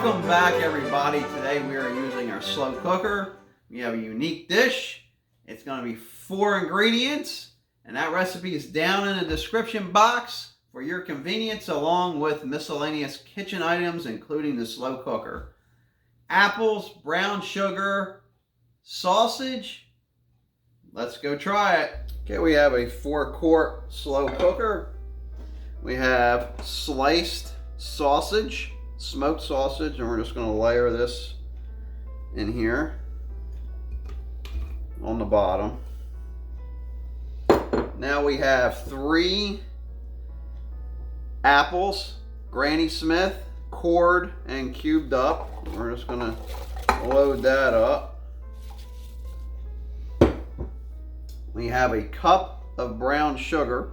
Welcome back, everybody. Today we are using our slow cooker. We have a unique dish. It's going to be 4 ingredients, and that recipe is down in the description box for your convenience, along with miscellaneous kitchen items, including the slow cooker. Apples, brown sugar, sausage. Let's go try it. Okay, we have a 4-quart slow cooker. We have sliced sausage, smoked sausage, and we're just going to layer this in here on the bottom. Now we have 3 apples, Granny Smith, cored and cubed up. We're just going to load that up. We have a cup of brown sugar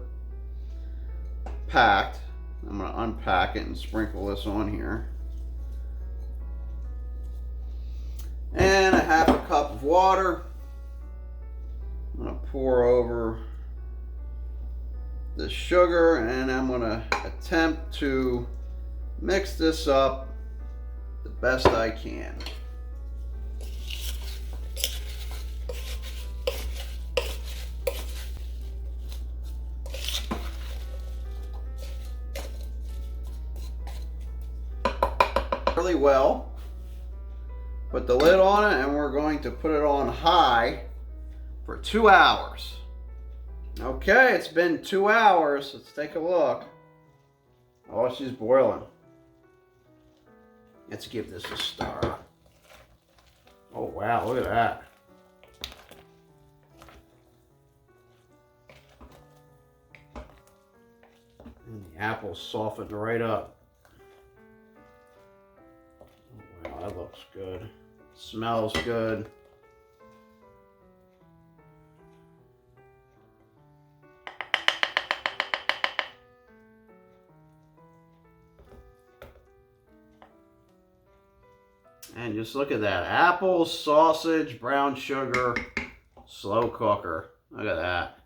packed. I'm going to unpack it and sprinkle this on here. And a half a cup of water. I'm going to pour over the sugar, and I'm going to attempt to mix this up the best I can. Really well. Put the lid on it, and we're going to put it on high for 2 hours. Okay, it's been 2 hours. Let's take a look. Oh, she's boiling. Let's give this a stir. Oh wow, look at that. And the apples softened right up. Wow, that looks good. Smells good. And just look at that. Apples, sausage, brown sugar, slow cooker. Look at that.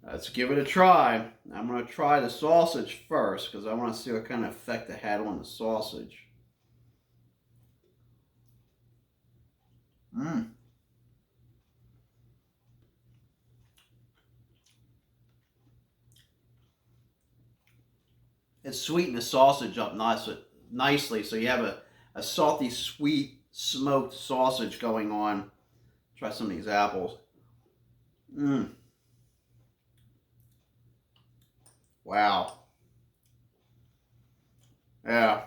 Let's give it a try. I'm going to try the sausage first because I want to see what kind of effect it had on the sausage. It sweetened the sausage up nicely, so you have a salty, sweet, smoked sausage going on. Try some of these apples. Wow. Yeah.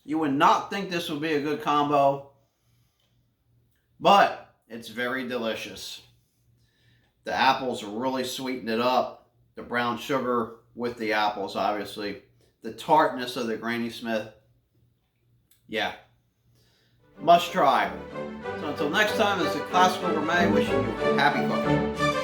You would not think this would be a good combo, but it's very delicious. The apples really sweetened it up. The brown sugar with the apples, obviously. The tartness of the Granny Smith. Yeah. Must try. So until next time, this is Classical Gourmet wishing you happy cooking.